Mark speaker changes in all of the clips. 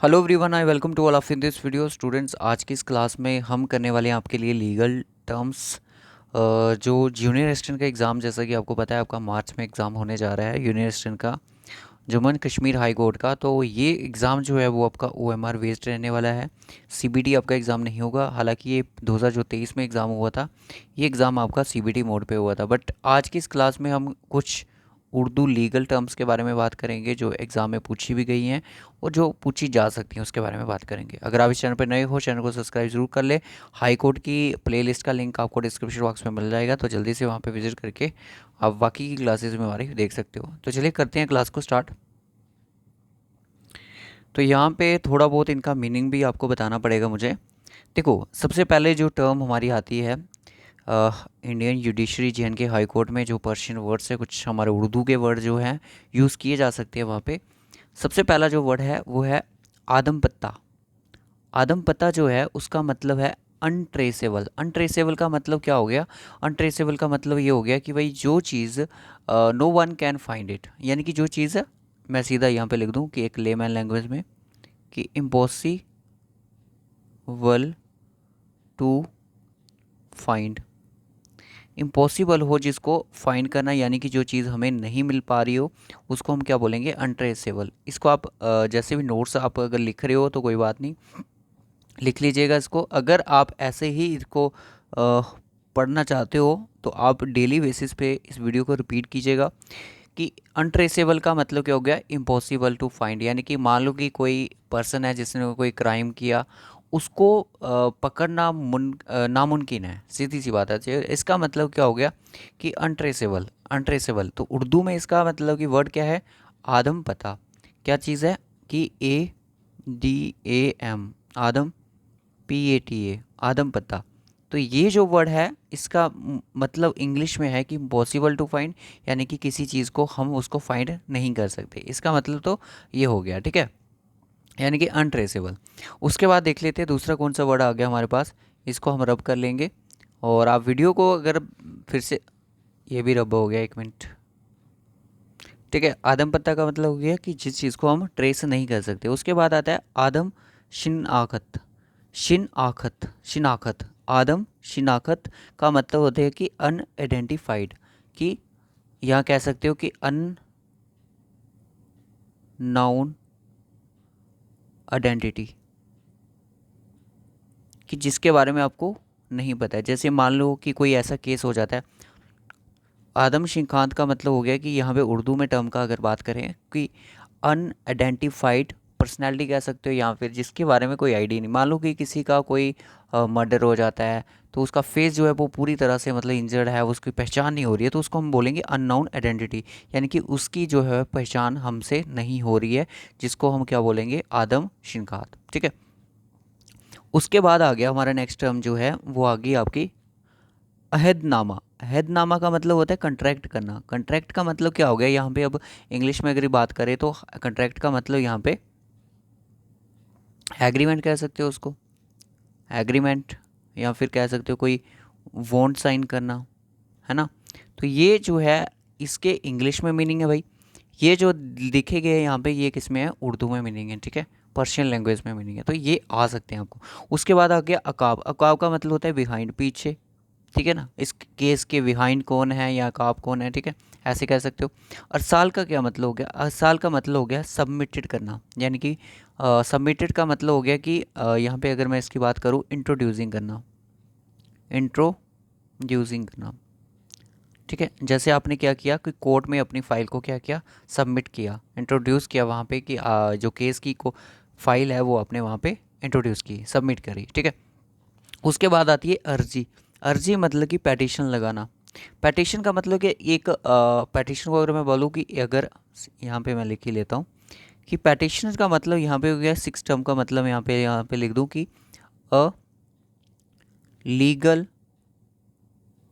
Speaker 1: Hello everyone, I welcome to all of in this video. Students, आज की इस class में हम करने वाले हैं आपके लिए लीगल टर्म्स। जो जूनियर असिस्टेंट का एग्ज़ाम, जैसा कि आपको पता है, आपका मार्च में एग्ज़ाम होने जा रहा है जूनियर असिस्टेंट का, Jammu and Kashmir high court का। तो ये एग्ज़ाम जो है वो आपका ओएमआर बेस्ड रहने वाला है। सीबीटी आपका एग्ज़ाम नहीं होगा। हालांकि ये 2023 में एग्ज़ाम हुआ था, ये एग्ज़ाम आपका सीबीटी मोड पे हुआ था। बट आज की इस क्लास में हम कुछ उर्दू लीगल टर्म्स के बारे में बात करेंगे जो एग्ज़ाम में पूछी भी गई हैं और जो पूछी जा सकती हैं, उसके बारे में बात करेंगे। अगर आप इस चैनल पर नए हो, चैनल को सब्सक्राइब जरूर कर ले। हाई कोर्ट की प्लेलिस्ट का लिंक आपको डिस्क्रिप्शन बॉक्स में मिल जाएगा, तो जल्दी से वहाँ पे विजिट करके आप बाकी की क्लासेस में हमारी देख सकते हो। तो चलिए करते हैं क्लास को स्टार्ट। तो यहाँ पे थोड़ा बहुत इनका मीनिंग भी आपको बताना पड़ेगा मुझे। देखो, सबसे पहले जो टर्म हमारी आती है इंडियन जुडिशरी जे हाई कोर्ट में, जो पर्शियन वर्ड्स है, कुछ हमारे उर्दू के वर्ड जो हैं यूज़ किए जा सकते हैं वहाँ पे। सबसे पहला जो वर्ड है वो है आदम पत्ता। आदम पत्ता जो है उसका मतलब है अनट्रेसेबल। अनट्रेसेबल का मतलब क्या हो गया? अनट्रेसेबल का मतलब ये हो गया कि भाई जो चीज़ no one can find it, यानी कि जो चीज़, मैं सीधा यहाँ पे लिख दूँ कि एक लेमैन लैंग्वेज में, कि इम्पॉसिबल टू फाइंड। इम्पॉसिबल हो जिसको फाइंड करना, यानी कि जो चीज़ हमें नहीं मिल पा रही हो, उसको हम क्या बोलेंगे? अनट्रेसेबल। इसको आप जैसे भी नोट्स आप अगर लिख रहे हो तो कोई बात नहीं, लिख लीजिएगा इसको। अगर आप ऐसे ही इसको पढ़ना चाहते हो तो आप डेली बेसिस पे इस वीडियो को रिपीट कीजिएगा कि अनट्रेसेबल का मतलब क्या हो गया? Impossible to find. यानी कि मान लो कि कोई पर्सन है जिसने कोई क्राइम किया, उसको पकड़ना नामुमकिन है, सीधी सी बात है। इसका मतलब क्या हो गया कि अनट्रेसेबल। अनट्रेसेबल तो उर्दू में इसका मतलब कि वर्ड क्या है? आदम पता। क्या चीज़ है? कि ADAM, आदम, PATA, आदम पता। तो ये जो वर्ड है इसका मतलब इंग्लिश में है कि इम्पॉसिबल टू फाइंड, यानी कि किसी चीज़ को हम उसको फाइंड नहीं कर सकते। इसका मतलब तो ये हो गया, ठीक है, यानी कि अनट्रेसेबल। उसके बाद देख लेते हैं दूसरा कौन सा वर्ड आ गया हमारे पास। इसको हम रब कर लेंगे, और आप वीडियो को अगर फिर से, ये भी रब हो गया, एक मिनट, ठीक है। आदम पत्ता का मतलब हो गया कि जिस चीज़ को हम ट्रेस नहीं कर सकते। उसके बाद आता है आदम शिनाखत। शिनाखत, शिनाखत, आदम शिनाखत का मतलब होता है कि अनआइडेंटिफाइड, कि यहाँ कह सकते हो कि अननाउन आइडेंटिटी, कि जिसके बारे में आपको नहीं पता है। जैसे मान लो कि कोई ऐसा केस हो जाता है। आदम शिनाखत का मतलब हो गया कि यहाँ पे उर्दू में टर्म का अगर बात करें कि अनआइडेंटिफाइड पर्सनैलिटी कह सकते हो, या फिर जिसके बारे में कोई आइडिया नहीं। मान लो कि किसी का कोई मर्डर हो जाता है, तो उसका फेस जो है वो पूरी तरह से मतलब इंजर्ड है, उसकी पहचान नहीं हो रही है, तो उसको हम बोलेंगे अननोन आइडेंटिटी, यानी कि उसकी जो है पहचान हमसे नहीं हो रही है, जिसको हम क्या बोलेंगे? आदम शिनाखत, ठीक है। उसके बाद आ गया हमारा नेक्स्ट टर्म जो है वो आ गई आपकी अहदनामा। अहदनामा का मतलब होता है कंट्रैक्ट करना। कंट्रैक्ट का मतलब क्या हो गया यहाँ पे? अब इंग्लिश में अगर बात करें तो कंट्रैक्ट का मतलब यहाँ पे एग्रीमेंट कह सकते हो उसको, एग्रीमेंट, या फिर कह सकते हो कोई वॉन्ट साइन करना, है ना। तो ये जो है इसके इंग्लिश में मीनिंग है भाई। ये जो लिखे गए यहाँ पे ये किस में है? उर्दू में मीनिंग है, ठीक है, पर्शियन लैंग्वेज में मीनिंग है, तो ये आ सकते हैं आपको। उसके बाद आ गया अकाब। अकाब का मतलब होता है बिहाइंड, पीछे, ठीक है ना। इस केस के बिहाइंड कौन है या अकाब कौन है, ठीक है, ऐसे कह सकते हो। अरसाल का क्या मतलब हो गया? अरसाल का मतलब हो गया सबमिटेड करना, यानी कि सबमिटेड का मतलब हो गया कि यहाँ पे अगर मैं इसकी बात करूँ, इंट्रोड्यूसिंग करना, इंट्रोड्यूसिंग करना, ठीक है। जैसे आपने क्या किया कि कोर्ट में अपनी फ़ाइल को क्या किया? सबमिट किया, इंट्रोड्यूस किया वहाँ पे, कि जो केस की को फाइल है वो आपने वहाँ पे इंट्रोड्यूस की, सबमिट करी, ठीक है। उसके बाद आती है अर्जी। अर्जी मतलब कि पैटिशन लगाना। पैटिशन का मतलब कि एक पैटिशन को अगर मैं बोलूँ कि अगर, यहाँ पे मैं लिख ही लेता हूँ कि पैटिशन का मतलब यहाँ पे हो गया, सिक्स टर्म का मतलब यहाँ पे लिख दूँ कि अ लीगल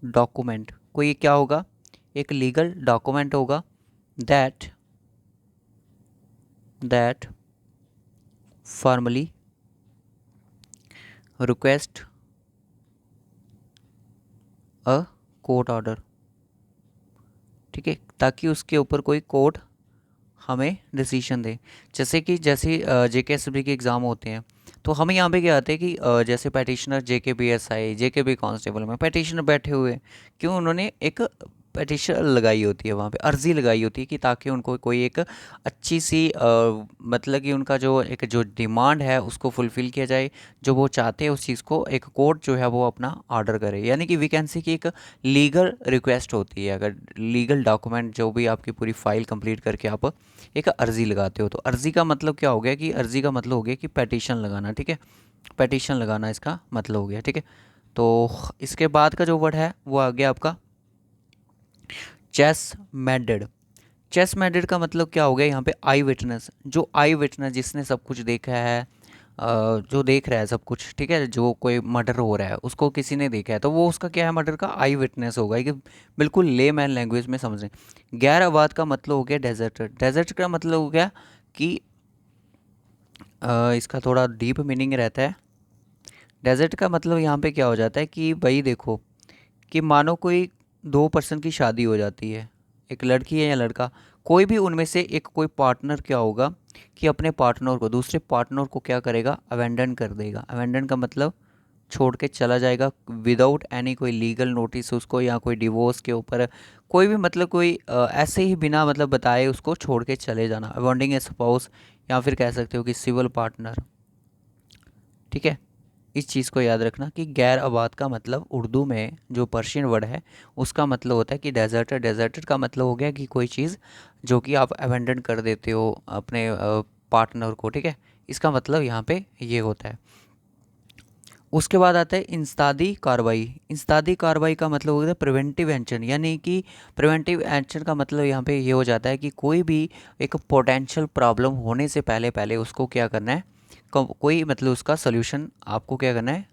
Speaker 1: डॉक्यूमेंट। कोई क्या होगा? एक लीगल डॉक्यूमेंट होगा that that formally request a court order, ठीक है, ताकि उसके ऊपर कोई कोर्ट हमें डिसीजन दे। जैसे जेकेएसएसबी के एग्ज़ाम होते हैं, तो हमें यहाँ पे क्या आता है कि जैसे पैटिशनर जेकेपीएसआई जेकेपी कांस्टेबल में पैटिशनर बैठे हुए हैं, क्यों उन्होंने एक पटिशन लगाई होती है, वहाँ पे अर्जी लगाई होती है कि ताकि उनको कोई एक अच्छी सी मतलब कि उनका जो डिमांड है उसको फुलफ़िल किया जाए, जो वो चाहते हैं उस चीज़ को एक कोर्ट जो है वो अपना ऑर्डर करे। यानी कि वैकेंसी की एक लीगल रिक्वेस्ट होती है। अगर लीगल डॉक्यूमेंट जो भी आपकी पूरी फाइल कंप्लीट करके आप एक अर्जी लगाते हो, तो अर्जी का मतलब क्या हो गया कि अर्जी का मतलब हो गया कि पेटिशन लगाना, ठीक है, पेटिशन लगाना इसका मतलब हो गया, ठीक है। तो इसके बाद का जो वर्ड है वो आ गया आपका चेस मैडेड। चेस मैडेड का मतलब क्या हो गया यहाँ पे आई विटनेस, जो आई विटनेस जिसने सब कुछ देखा है, जो देख रहा है सब कुछ, ठीक है, जो कोई मर्डर हो रहा है उसको किसी ने देखा है, तो वो उसका क्या है, मर्डर का आई विटनेस होगा, कि बिल्कुल ले मैन लैंग्वेज में समझें। गैर आबाद का मतलब हो गया डेजर्टर। डेजर्ट का मतलब हो गया कि इसका थोड़ा डीप मीनिंग रहता है। डेजर्ट का मतलब यहाँ पे क्या हो जाता है कि भाई देखो, कि मानो कोई दो पर्सन की शादी हो जाती है, एक लड़की है या लड़का, कोई भी उनमें से एक कोई पार्टनर क्या होगा कि अपने पार्टनर को, दूसरे पार्टनर को क्या करेगा, अवेंडन कर देगा। अवेंडन का मतलब छोड़ के चला जाएगा विदाउट एनी कोई लीगल नोटिस उसको, या कोई डिवोर्स के ऊपर कोई भी मतलब कोई ऐसे ही बिना मतलब बताए उसको छोड़ के चले जाना, अबॉन्डिंग ए स्पाउस, या फिर कह सकते हो कि सिविल पार्टनर, ठीक है। इस चीज़ को याद रखना कि गैर आबाद का मतलब उर्दू में जो पर्शियन वर्ड है उसका मतलब होता है कि डेजर्टर। डेजर्टर का मतलब हो गया कि कोई चीज़ जो कि आप अबेंडन कर देते हो अपने पार्टनर को, ठीक है, इसका मतलब यहाँ पे ये होता है। उसके बाद आता है इंसदादी कार्रवाई। इंसदादी कार्रवाई का मतलब होता है प्रिवेंटिव एक्शन, यानी कि प्रिवेंटिव एक्शन का मतलब यहाँ पे ये हो जाता है कि कोई भी एक पोटेंशियल प्रॉब्लम होने से पहले पहले उसको क्या करना है, कोई मतलब उसका सोल्यूशन आपको क्या करना है,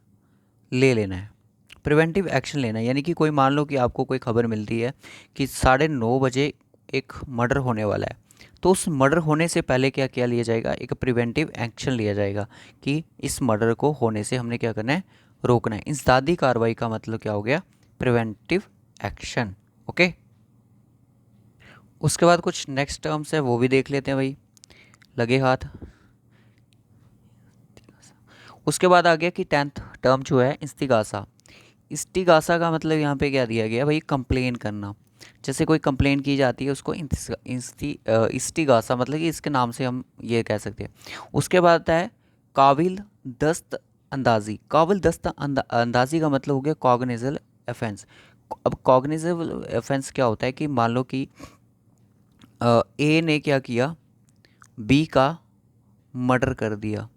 Speaker 1: ले लेना है, प्रिवेंटिव एक्शन लेना है। यानी कि कोई मान लो कि आपको कोई खबर मिलती है कि 9:30 बजे एक मर्डर होने वाला है, तो उस मर्डर होने से पहले क्या किया लिया जाएगा, एक प्रिवेंटिव एक्शन लिया जाएगा कि इस मर्डर को होने से हमने क्या करना है, रोकना है। इंसदादी कार्रवाई का मतलब क्या हो गया, प्रिवेंटिव एक्शन। ओके, उसके बाद कुछ नेक्स्ट टर्म्स है वो भी देख लेते हैं भाई, लगे हाथ। उसके बाद आ गया कि 10th टर्म जो है इस्तिगासा। इस्तिगासा का मतलब यहाँ पे क्या दिया गया भाई, कंप्लेन करना। जैसे कोई कंप्लेन की जाती है उसको इस्तिगासा मतलब कि इसके नाम से हम ये कह सकते हैं। उसके बाद आता है काबिल दस्त अंदाजी। काबिल दस्त अंदाजी का मतलब हो गया कॉग्निजेबल ऑफेंस। अब कॉग्निजेबल ऑफेंस क्या होता है कि मान लो कि ए ने क्या किया, बी का मर्डर कर दिया।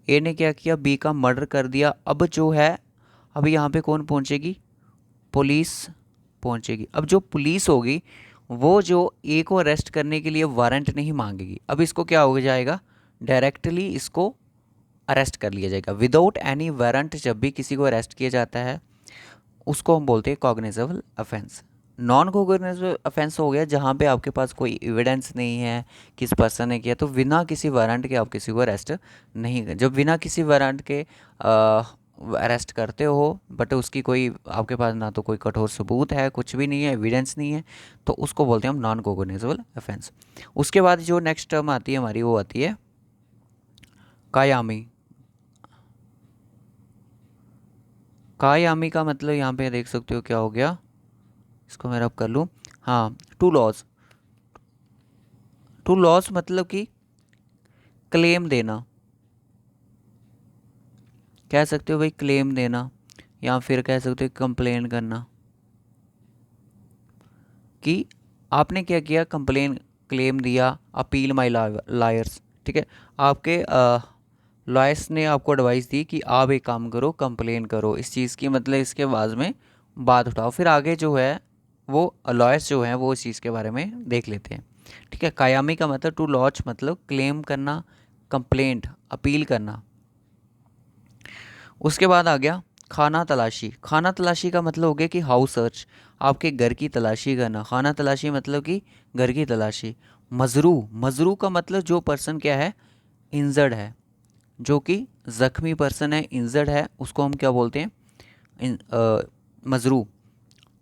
Speaker 1: ए ने क्या किया, बी का मर्डर कर दिया। अब जो है, अब यहाँ पे कौन पहुँचेगी, पुलिस पहुँचेगी। अब जो पुलिस होगी वो जो ए को अरेस्ट करने के लिए वारंट नहीं मांगेगी, अब इसको क्या हो जाएगा, डायरेक्टली इसको अरेस्ट कर लिया जाएगा विदाउट एनी वारंट। जब भी किसी को अरेस्ट किया जाता है उसको हम बोलते हैं cognizable offence. Non cognizable offence हो गया जहाँ पे आपके पास कोई एविडेंस नहीं है किस पर्सन ने किया, तो बिना किसी वारंट के आप किसी को अरेस्ट नहीं कर। जब बिना किसी वारंट के अरेस्ट करते हो बट उसकी कोई आपके पास ना तो कोई कठोर सबूत है, कुछ भी नहीं है, एविडेंस नहीं है, तो उसको बोलते हैं हम नॉन कॉग्निजेबल ऑफेंस। उसके बाद जो नेक्स्ट टर्म आती है हमारी वो आती है कायामी। कायामी का मतलब यहाँ पे देख सकते हो क्या हो गया, इसको मैं रब कर लूँ। हाँ, टू लॉज। टू लॉज मतलब कि क्लेम देना, कह सकते हो भाई क्लेम देना, या फिर कह सकते हो कंप्लेन करना कि आपने क्या किया, कंप्लेन क्लेम दिया, अपील माई लायर्स, ठीक है। आपके लॉयर्स ने आपको एडवाइस दी कि आप एक काम करो, कंप्लेन करो इस चीज़ की, मतलब इसके बाद में बात उठाओ। फिर आगे जो है वो लॉयर्स जो हैं वो इस चीज़ के बारे में देख लेते हैं, ठीक है। कायामी का मतलब टू लॉन्च मतलब क्लेम करना, कंप्लेंट अपील करना। उसके बाद आ गया खाना तलाशी। खाना तलाशी का मतलब हो गया कि हाउस सर्च, आपके घर की तलाशी करना। खाना तलाशी मतलब कि घर की तलाशी। मजरू, मजरू का मतलब जो पर्सन क्या है, इंजर्ड है, जो कि ज़ख्मी पर्सन है, इंजर्ड है, उसको हम क्या बोलते हैं, मजरू।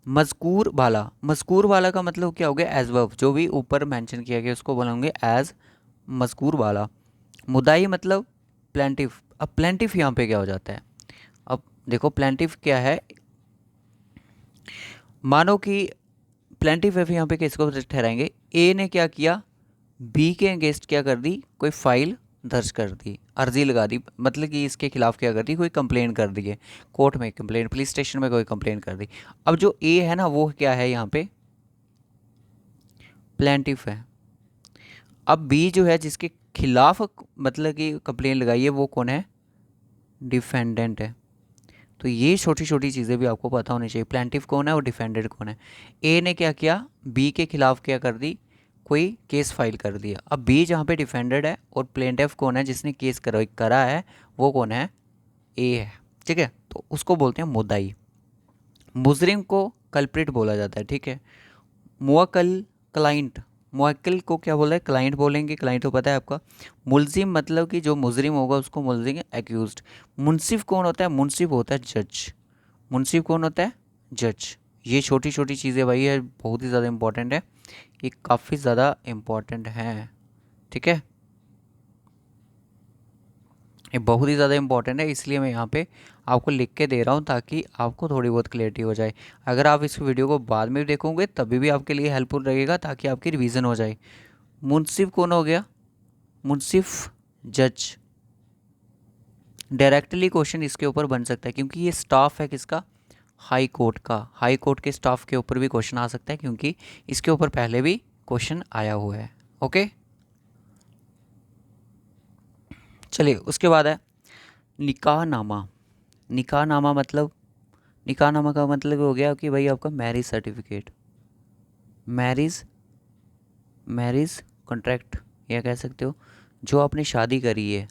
Speaker 1: मज़कूर वाला का मतलब क्या हो गया, एज वर्ब, जो भी ऊपर मेंशन किया गया उसको बोलेंगे एज मज़कूर वाला। मुदाई मतलब प्लेंटिफ। अब प्लेंटिफ यहाँ पे क्या हो जाता है, अब देखो प्लेंटिफ क्या है, मानो कि प्लेंटिफ एफ यहाँ पे किसको ठहराएंगे, ए ने क्या किया, बी के अगेंस्ट क्या कर दी, कोई फाइल दर्ज कर दी, अर्जी लगा दी, मतलब कि इसके खिलाफ क्या कर दी, कोई कंप्लेन कर दी है, कोर्ट में कंप्लेन, पुलिस स्टेशन में कोई कंप्लेन कर दी। अब जो ए है ना वो क्या है यहाँ पे, प्लेंटिफ है। अब बी जो है जिसके खिलाफ मतलब कि कंप्लेन लगाई है वो कौन है, डिफेंडेंट है। तो ये छोटी छोटी चीज़ें भी आपको पता होनी चाहिए, प्लेंटिफ कौन है और डिफेंडेंट कौन है। ए ने क्या किया, बी के खिलाफ क्या कर दी, कोई केस फाइल कर दिया। अब बी जहाँ पे डिफेंडेड है और प्लेंटिफ कौन है जिसने केस करा है, वो कौन है, ए है। ठीक है, तो उसको बोलते हैं मुद्दाई। मुजरिम को कल्प्रिट बोला जाता है। ठीक है, मुवक्किल क्लाइंट, मुवक्किल को क्या बोला है, क्लाइंट बोलेंगे, क्लाइंट तो पता है आपका। मुलजिम मतलब कि जो मुजरिम होगा उसको मुलजिम, एक्यूज्ड। मुंसिफ कौन होता है, मुंसिफ होता है जज। मुंसिफ कौन होता है, जज। ये छोटी छोटी चीज़ें भाई है, बहुत ही ज़्यादा इंपॉर्टेंट है, ये काफ़ी ज़्यादा इम्पॉर्टेंट हैं। ठीक है, ये बहुत ही ज़्यादा इंपॉर्टेंट है, इसलिए मैं यहाँ पे आपको लिख के दे रहा हूँ ताकि आपको थोड़ी बहुत क्लियरिटी हो जाए। अगर आप इस वीडियो को बाद में भी देखोगे तभी भी आपके लिए हेल्पफुल रहेगा ताकि आपकी रिवीजन हो जाए। मुंसिफ कौन हो गया, मुंसिफ जज। डायरेक्टली क्वेश्चन इसके ऊपर बन सकता है क्योंकि ये स्टाफ है किसका, हाई कोर्ट का। हाई कोर्ट के स्टाफ के ऊपर भी क्वेश्चन आ सकता है क्योंकि इसके ऊपर पहले भी क्वेश्चन आया हुआ है। ओके, चलिए उसके बाद है निकाह नामा। निकाह नामा मतलब, निकाह नामा का मतलब हो गया कि भाई आपका marriage certificate, marriage marriage contract या कह सकते हो, जो आपने शादी करी है,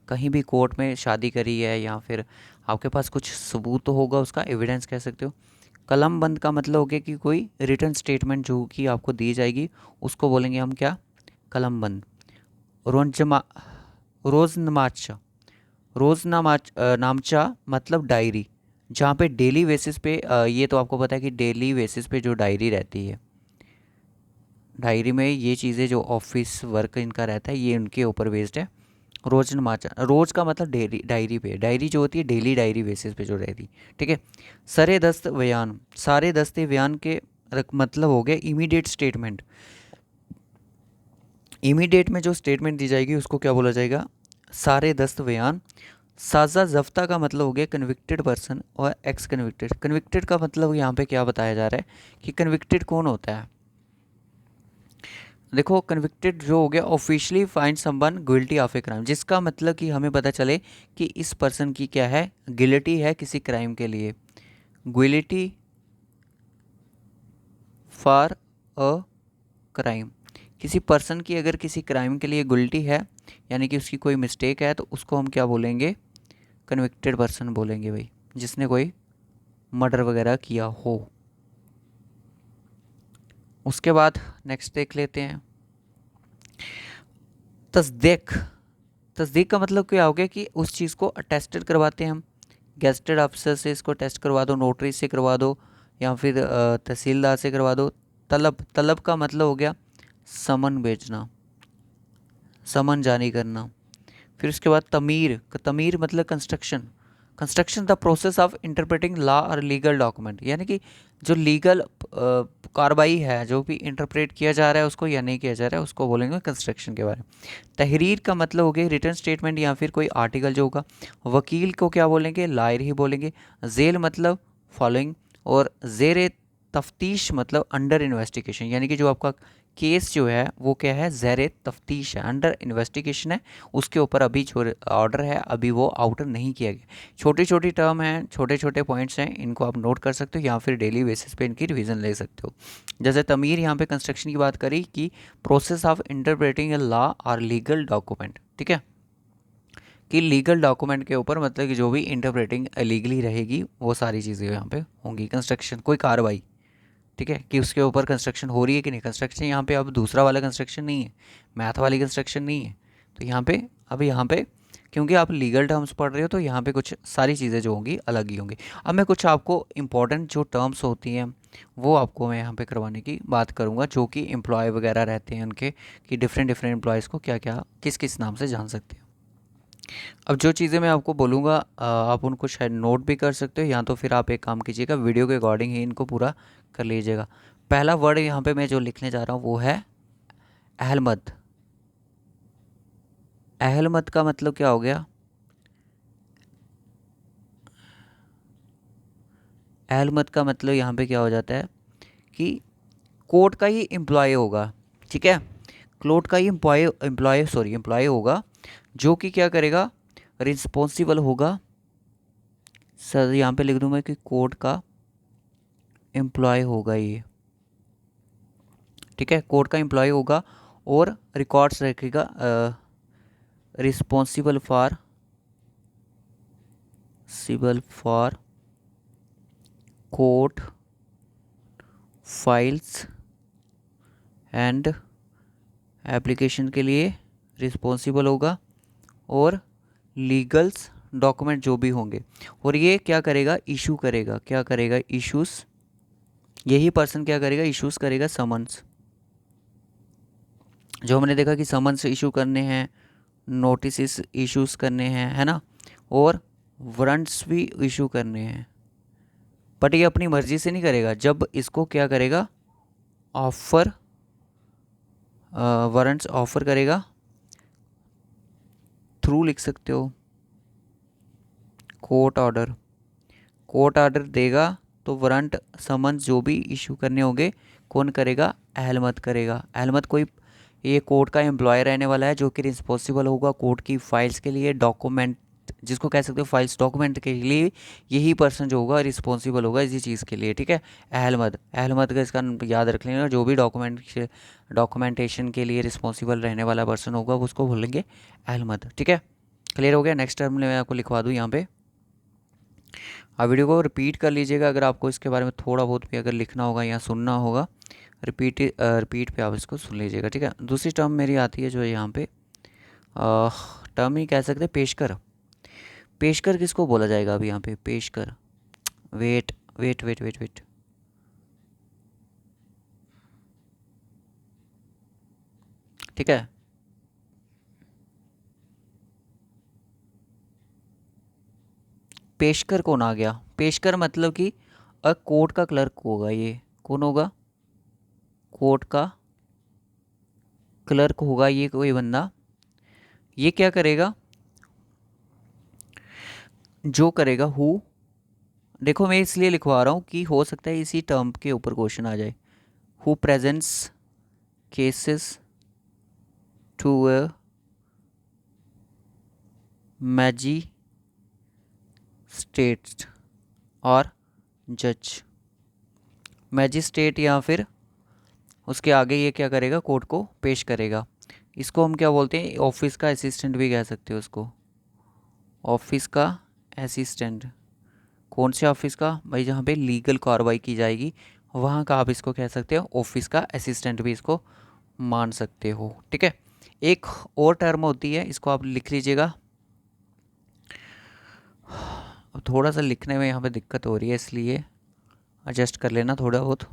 Speaker 1: कहीं भी कोर्ट में शादी करी है या फिर आपके पास कुछ सबूत तो होगा उसका, एविडेंस कह सकते हो। कलम बंद का मतलब हो गया कि कोई रिटर्न स्टेटमेंट जो कि आपको दी जाएगी उसको बोलेंगे हम क्या, कलम बंद। रोजमा रोजनमाचा, नामचा मतलब डायरी, जहाँ पे डेली बेसिस पे ये तो आपको पता है कि डेली बेसिस पे जो डायरी रहती है, डायरी में ये चीज़ें जो ऑफिस वर्क इनका रहता है ये उनके ऊपर बेस्ड है। रोजनमाचा, रोज का मतलब डेली, डायरी पे, डायरी जो होती है डेली डायरी बेसिस पे जो रहती। ठीक है, सरे दस्त बयान, सारे दस्ते बयान के मतलब हो गया इमीडिएट स्टेटमेंट। इमीडिएट में जो स्टेटमेंट दी जाएगी उसको क्या बोला जाएगा, सारे दस्त बयान। साजा जफ्ता का मतलब हो गया कन्विक्टेड पर्सन और एक्स कन्विक्टेड। कन्विक्टेड का मतलब यहाँ पे क्या बताया जा रहा है कि कन्विक्टेड कौन होता है। देखो कन्विक्टेड जो हो गया, officially find someone guilty of a crime, जिसका मतलब कि हमें पता चले कि इस पर्सन की क्या है, गिल्टी है किसी क्राइम के लिए। गिल्टी फॉर अ क्राइम, किसी पर्सन की अगर किसी क्राइम के लिए गिल्टी है यानी कि उसकी कोई मिस्टेक है तो उसको हम क्या बोलेंगे, कन्विक्टेड पर्सन बोलेंगे भाई, जिसने कोई मर्डर वगैरह किया हो। उसके बाद नेक्स्ट देख लेते हैं तस्दीक। तस्दीक का मतलब क्या हो गया कि उस चीज़ को अटेस्टेड करवाते हैं हम, गेस्टेड अफसर से इसको टेस्ट करवा दो, नोटरी से करवा दो या फिर तहसीलदार से करवा दो। तलब, तलब का मतलब हो गया समन भेजना, समन जारी करना। फिर उसके बाद तमीर, तमीर मतलब construction, construction the process of interpreting law और लीगल डॉक्यूमेंट, यानी कि जो लीगल कार्रवाई है जो भी इंटरप्रेट किया जा रहा है उसको या नहीं किया जा रहा है उसको बोलेंगे कंस्ट्रक्शन के बारे में। तहरीर का मतलब हो गया रिटर्न स्टेटमेंट या फिर कोई आर्टिकल जो होगा। वकील को क्या बोलेंगे, लायर ही बोलेंगे। जेल मतलब फॉलोइंग, और जेर तफ्तीश मतलब अंडर इन्वेस्टिगेशन, यानी कि जो आपका केस जो है वो क्या है, ज़ेर तफ्तीश है, अंडर इन्वेस्टिगेशन है, उसके ऊपर अभी जो ऑर्डर है अभी वो आउटर नहीं किया गया। छोटी छोटी टर्म हैं, छोटे छोटे पॉइंट्स हैं, इनको आप नोट कर सकते हो या फिर डेली बेसिस पे इनकी रिवीजन ले सकते हो। जैसे तमीर यहाँ पे कंस्ट्रक्शन की बात करी कि process of interpreting a law और लीगल डॉक्यूमेंट। ठीक है, कि लीगल डॉक्यूमेंट के ऊपर मतलब कि जो भी इंटरप्रेटिंग लीगली रहेगी वो सारी चीज़ें यहाँ पे होंगी। कंस्ट्रक्शन कोई कार्रवाई, ठीक है, कि उसके ऊपर कंस्ट्रक्शन हो रही है कि नहीं। कंस्ट्रक्शन यहाँ पे अब दूसरा वाला कंस्ट्रक्शन नहीं है, मैथ वाली कंस्ट्रक्शन नहीं है, तो यहाँ पे अब यहाँ पे क्योंकि आप लीगल टर्म्स पढ़ रहे हो तो यहाँ पे कुछ सारी चीज़ें जो होंगी अलग ही होंगी। अब मैं कुछ आपको इम्पोर्टेंट जो टर्म्स होती हैं वो आपको मैं यहाँ पे करवाने की बात करूँगा, जो कि एम्प्लॉय वगैरह रहते हैं उनके, कि डिफरेंट डिफरेंट एम्प्लॉयज़ को क्या क्या किस किस नाम से जान सकते हैं। अब जो चीज़ें मैं आपको बोलूँगा आप उनको शायद नोट भी कर सकते हो, या तो फिर आप एक काम कीजिएगा, वीडियो के अकॉर्डिंग ही इनको पूरा कर लीजिएगा। पहला वर्ड यहाँ पे मैं जो लिखने जा रहा हूँ वो है अहलमद। अहलमद का मतलब क्या हो गया? अहलमद का मतलब यहाँ पे क्या हो जाता है कि कोर्ट का ही एम्प्लॉय होगा, ठीक है। कोर्ट का ही एम्प्लॉय होगा, जो कि क्या करेगा, रिस्पॉन्सिबल होगा। सर यहाँ पे लिख दूँ मैं कि कोर्ट का एम्प्लॉय होगा ये, ठीक है। कोर्ट का एम्प्लॉय होगा और रिकॉर्ड्स रखेगा, responsible for court files and application के लिए रिस्पॉन्सिबल होगा, और लीगल्स डॉक्यूमेंट जो भी होंगे, और ये क्या करेगा, इशू करेगा, क्या करेगा, इशूज़। यही पर्सन क्या करेगा, इशूज़ करेगा समन्स। जो हमने देखा कि समन्स इशू करने हैं, नोटिस इशूज़ करने हैं, है ना, और वारंट्स भी इशू करने हैं। बट ये अपनी मर्ज़ी से नहीं करेगा, जब इसको क्या करेगा, ऑफ़र, वारंट्स ऑफ़र करेगा, थ्रू लिख सकते हो, कोर्ट ऑर्डर देगा, तो वारंट समन्स जो भी इशू करने होंगे कौन करेगा, अहलमद करेगा। अहलमद कोई ये कोर्ट का एम्प्लॉय रहने वाला है, जो कि रिस्पॉन्सिबल होगा कोर्ट की फाइल्स के लिए, डॉक्यूमेंट जिसको कह सकते हो फाइल्स डॉक्यूमेंट के लिए, यही पर्सन जो होगा रिस्पॉन्सिबल होगा इसी चीज़ के लिए, ठीक है। अहलमद का इसका याद रख लेना, जो भी डॉक्यूमेंटेशन के लिए रिस्पॉन्सिबल रहने वाला पर्सन होगा उसको बोलेंगे अहलमद, ठीक है। क्लियर हो गया। नेक्स्ट टर्म मैं आपको लिखवा दूँ यहाँ पे। आप वीडियो को रिपीट कर लीजिएगा, अगर आपको इसके बारे में थोड़ा बहुत भी अगर लिखना होगा या सुनना होगा, रिपीट पे आप इसको सुन लीजिएगा, ठीक है। दूसरी टर्म मेरी आती है जो है यहाँ पे, टर्म ही कह सकते हैं, पेशकर। पेशकर किसको बोला जाएगा अभी यहाँ पे, पेशकर, wait wait wait wait wait, ठीक है। पेशकर कौन आ गया, पेशकर मतलब कि कोर्ट का क्लर्क होगा, ये कौन होगा, कोर्ट का क्लर्क होगा ये कोई बंदा। ये क्या करेगा, जो करेगा हु, देखो मैं इसलिए लिखवा रहा हूँ कि हो सकता है इसी टर्म के ऊपर क्वेश्चन आ जाए। Who presents cases to a magistrate और जज। मैजिस्ट्रेट या फिर उसके आगे ये क्या करेगा, कोर्ट को पेश करेगा। इसको हम क्या बोलते हैं, ऑफिस का असिस्टेंट भी कह सकते हो उसको, ऑफिस का असिस्टेंट। कौन से ऑफिस का भाई, जहाँ पे लीगल कार्रवाई की जाएगी वहाँ का आप इसको कह सकते हो ऑफिस का असिस्टेंट भी इसको मान सकते हो, ठीक है। एक और टर्म होती है, इसको आप लिख लीजिएगा। अब थोड़ा सा लिखने में यहाँ पे दिक्कत हो रही है, इसलिए एडजस्ट कर लेना थोड़ा बहुत,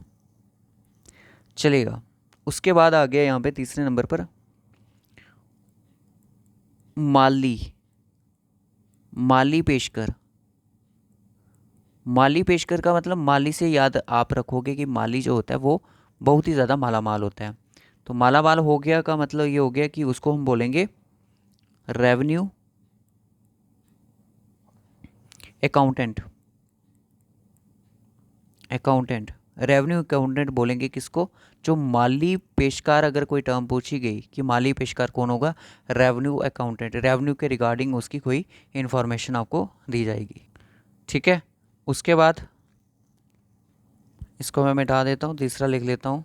Speaker 1: चलेगा। उसके बाद आ गया यहाँ पे तीसरे नंबर पर माली। माली पेशकर। माली पेशकर का मतलब, माली से याद आप रखोगे कि माली जो होता है वो बहुत ही ज़्यादा माला माल होता है। तो माला माल हो गया का मतलब ये हो गया कि उसको हम बोलेंगे revenue accountant. Accountant, revenue accountant बोलेंगे किसको, जो माली पेशकार, अगर कोई टर्म पूछी गई कि माली पेशकार कौन होगा, रेवेन्यू अकाउंटेंट। रेवेन्यू के रिगार्डिंग उसकी कोई इन्फॉर्मेशन आपको दी जाएगी, ठीक है। उसके बाद इसको मैं मिटा देता हूँ, तीसरा लिख लेता हूँ।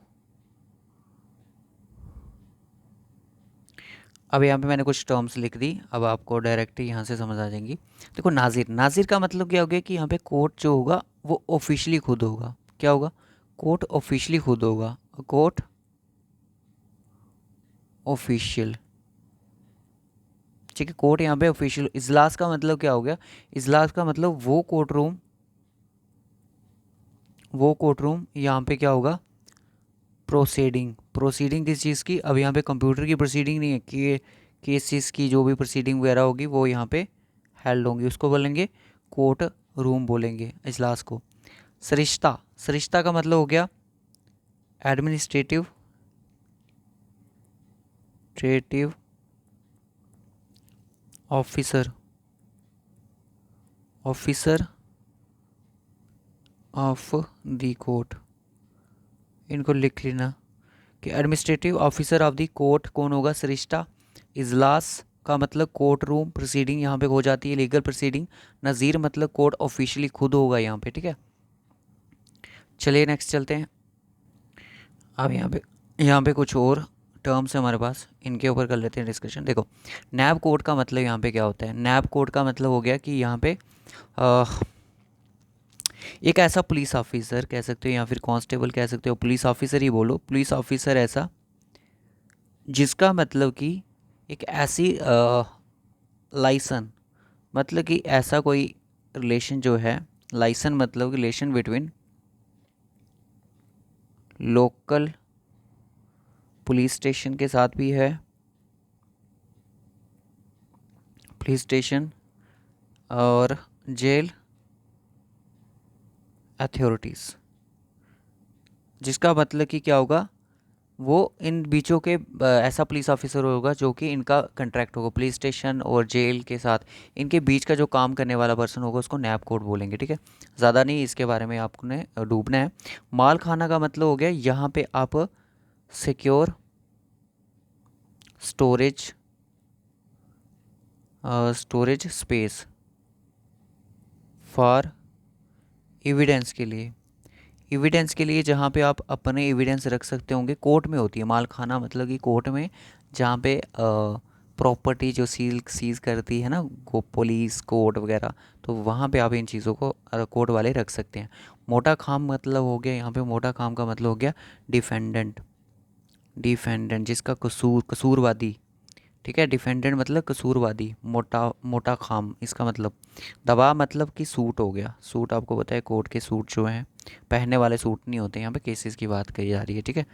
Speaker 1: अब यहाँ पे मैंने कुछ टर्म्स लिख दी, अब आपको डायरेक्ट ही यहाँ से समझ आ जाएंगी। देखो नाजिर, नाजिर का मतलब क्या हो गया कि यहाँ पे कोर्ट जो होगा वो ऑफिशियली खुद होगा, क्या होगा, कोर्ट ऑफिशियली खुद होगा, कोर्ट ऑफिशियल, ठीक है। कोर्ट यहाँ पे ऑफिशियल, इजलास का मतलब क्या हो गया, इजलास का मतलब वो कोर्ट रूम, वो कोर्ट रूम यहाँ पे क्या होगा, प्रोसीडिंग, प्रोसीडिंग किस चीज़ की, अब यहाँ पे कंप्यूटर की प्रोसीडिंग नहीं है कि केसेस की जो भी प्रोसीडिंग वगैरह होगी वो यहाँ पे हेल्ड होंगी, उसको बोलेंगे कोर्ट रूम बोलेंगे इजलास को। सरिश्ता, सरिश्ता का मतलब हो गया administrative, trative officer, officer of the court, इनको लिख लेना कि administrative officer of the court कौन होगा, सरिश्ता। इजलास का मतलब कोर्ट रूम, प्रोसीडिंग यहाँ पे हो जाती है लीगल प्रोसीडिंग। नज़ीर मतलब कोर्ट ऑफिशियली खुद होगा यहाँ पे, ठीक है। चलिए नेक्स्ट चलते हैं। अब यहाँ पे कुछ और टर्म्स है हमारे पास, इनके ऊपर कर लेते हैं डिस्कशन। देखो, नैब कोड का मतलब यहाँ पे क्या होता है, नैब कोड का मतलब हो गया कि यहाँ पे अ, एक ऐसा पुलिस ऑफिसर कह सकते हो या फिर कांस्टेबल कह सकते हो, पुलिस ऑफिसर ही बोलो, पुलिस ऑफिसर ऐसा जिसका मतलब कि एक ऐसी लाइसन, मतलब कि ऐसा कोई रिलेशन जो है, लाइसन मतलब relation between local police station के साथ भी है, पुलिस स्टेशन और जेल अथॉरिटीज़, जिसका मतलब कि क्या होगा, वो इन बीचों के ऐसा पुलिस ऑफिसर होगा जो कि इनका कंट्रैक्ट होगा पुलिस स्टेशन और जेल के साथ, इनके बीच का जो काम करने वाला पर्सन होगा उसको नैब कोड बोलेंगे, ठीक है। ज़्यादा नहीं इसके बारे में आपने डूबना है। माल खाना का मतलब हो गया यहाँ पे आप secure storage, storage space for evidence के लिए, एविडेंस के लिए जहाँ पे आप अपने एविडेंस रख सकते होंगे, कोर्ट में होती है माल खाना मतलब कि कोर्ट में, जहाँ पे प्रॉपर्टी जो सीज करती है ना पुलिस कोर्ट वगैरह, तो वहाँ पे आप इन चीज़ों को कोर्ट वाले रख सकते हैं। मोटा खाम मतलब हो गया यहाँ पे, मोटा खाम का मतलब हो गया डिफेंडेंट, डिफेंडेंट जिसका कसूरवादी, ठीक है। डिफेंडेंट मतलब कसूरवादी, मोटा मोटा खाम इसका मतलब। दबा मतलब कि सूट हो गया, सूट आपको पता है कोर्ट के सूट जो हैं पहनने वाले सूट नहीं होते, यहाँ पे केसेस की बात कही जा रही है, ठीक है।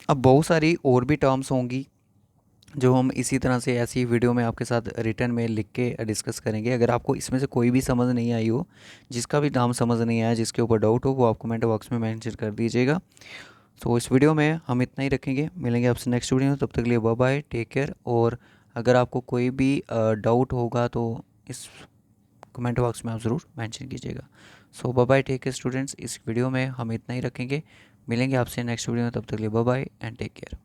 Speaker 1: अब बहुत सारी और भी टर्म्स होंगी जो हम इसी तरह से ऐसी वीडियो में आपके साथ रिटर्न में लिख के डिस्कस करेंगे। अगर आपको इसमें से कोई भी समझ नहीं आई हो, जिसका भी नाम समझ नहीं आया, जिसके ऊपर डाउट हो, वो आप कमेंट बॉक्स में मेंशन कर दीजिएगा। तो इस वीडियो में हम इतना ही रखेंगे, मिलेंगे आपसे नेक्स्ट वीडियो में, तब तक के लिए बाय बाय, टेक केयर। और अगर आपको कोई भी डाउट होगा तो इस कमेंट बॉक्स में आप ज़रूर मेंशन कीजिएगा। So bye bye, take care students, इस वीडियो में हम इतना ही रखेंगे, मिलेंगे आपसे नेक्स्ट वीडियो में, तब तक के लिए bye bye and take care.